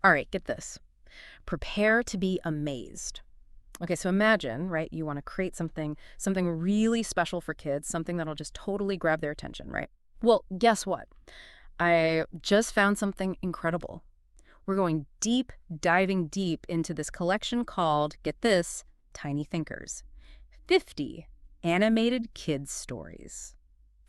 All right, get this. Prepare to be amazed. Okay, so imagine, right, you want to create something really special for kids, something that'll just totally grab their attention, right? Well, guess what? I just found something incredible. We're going deep, diving deep into this collection called, get this, Tiny Thinkers. 50 animated kids stories.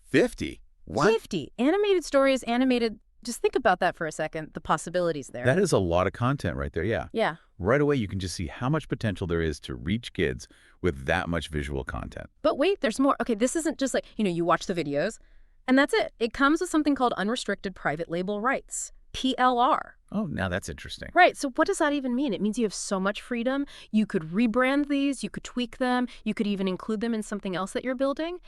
50? What? 50 animated stories, animated. Just think about that for a second, the possibilities there. That is a lot of content right there, yeah. Yeah. Right away, you can just see how much potential there is to reach kids with that much visual content. But wait, there's more. Okay, this isn't just like, you watch the videos and that's it. It comes with something called unrestricted private label rights, PLR. Oh, now that's interesting. Right. So what does that even mean? It means you have so much freedom. You could rebrand these, you could tweak them, you could even include them in something else that you're building,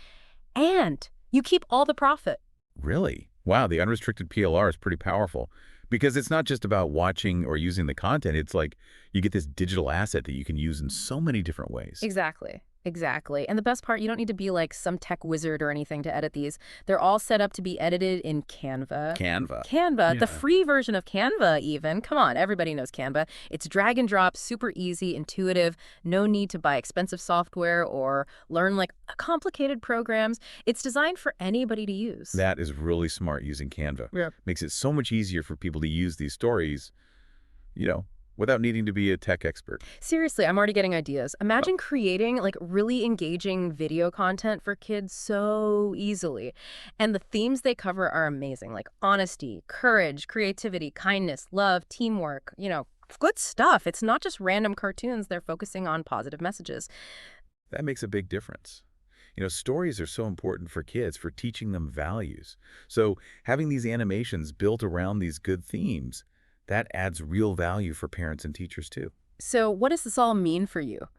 and you keep all the profit. Really? Wow, the unrestricted PLR is pretty powerful because it's not just about watching or using the content. It's like you get this digital asset that you can use in so many different ways. Exactly. Exactly. And the best part, you don't need to be like some tech wizard or anything to edit these. They're all set up to be edited in Canva. Canva. Canva, the Yeah. free version of Canva even. Come on, everybody knows Canva. It's drag and drop, super easy, intuitive, no need to buy expensive software or learn like complicated programs. It's designed for anybody to use. That is really smart using Canva. Yeah. Makes it so much easier for people to use these stories, without needing to be a tech expert. Seriously, I'm already getting ideas. Imagine creating like really engaging video content for kids so easily. And the themes they cover are amazing, like honesty, courage, creativity, kindness, love, teamwork, good stuff. It's not just random cartoons. They're focusing on positive messages. That makes a big difference. Stories are so important for kids, for teaching them values. So having these animations built around these good themes, that adds real value for parents and teachers too. So what does this all mean for you?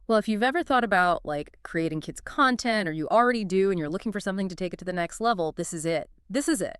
Well, if you've ever thought about like creating kids content or you already do and you're looking for something to take it to the next level, this is it. This is it.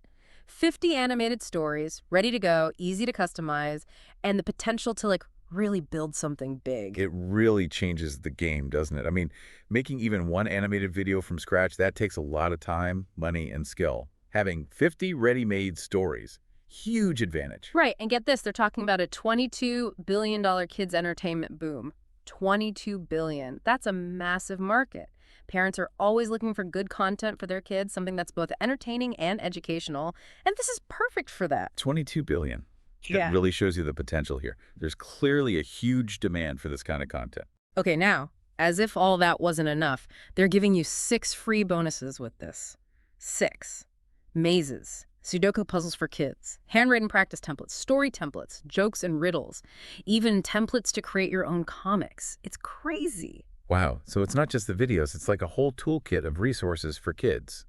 50 animated stories, ready to go, easy to customize, and the potential to like really build something big. It really changes the game, doesn't it? I mean, making even one animated video from scratch, that takes a lot of time, money, and skill. Having 50 ready-made stories, huge advantage. Right, and get this, they're talking about a $22 billion kids entertainment boom. $22 billion. That's a massive market. Parents are always looking for good content for their kids, something that's both entertaining and educational, and this is perfect for that. 22 billion. Yeah. That really shows you the potential here. There's clearly a huge demand for this kind of content. Okay, now, as if all that wasn't enough, they're giving you 6 free bonuses with this. 6. Mazes. Sudoku puzzles for kids, handwriting practice templates, story templates, jokes and riddles, even templates to create your own comics. It's crazy. Wow, so it's not just the videos, it's like a whole toolkit of resources for kids.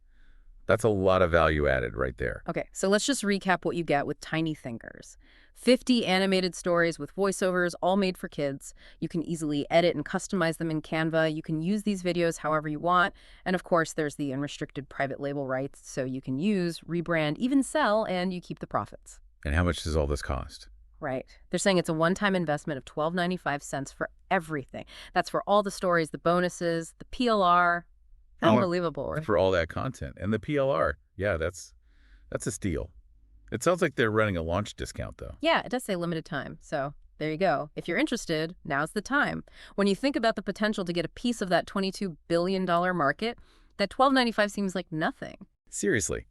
That's a lot of value added right there. Okay, so let's just recap what you get with Tiny Thinkers. 50 animated stories with voiceovers, all made for kids. You can easily edit and customize them in Canva. You can use these videos however you want. And of course, there's the unrestricted private label rights, so you can use, rebrand, even sell, and you keep the profits. And how much does all this cost? Right. They're saying it's a one-time investment of $12.95 for everything. That's for all the stories, the bonuses, the PLR. Unbelievable, right? For all that content. And the PLR, yeah, that's a steal. It sounds like they're running a launch discount, though. Yeah, it does say limited time. So there you go. If you're interested, now's the time. When you think about the potential to get a piece of that $22 billion market, that $12.95 seems like nothing. Seriously,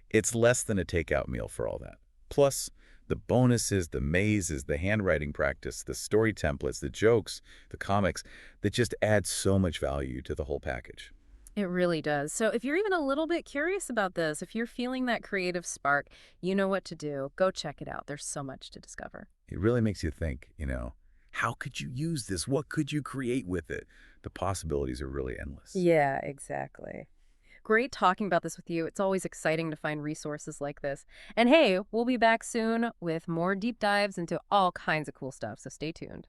it's less than a takeout meal for all that. Plus, the bonuses, the mazes, the handwriting practice, the story templates, the jokes, the comics, that just add so much value to the whole package. It really does. So if you're even a little bit curious about this, if you're feeling that creative spark, you know what to do. Go check it out. There's so much to discover. It really makes you think, how could you use this? What could you create with it? The possibilities are really endless. Yeah, exactly. Great talking about this with you. It's always exciting to find resources like this. And hey, we'll be back soon with more deep dives into all kinds of cool stuff, so stay tuned.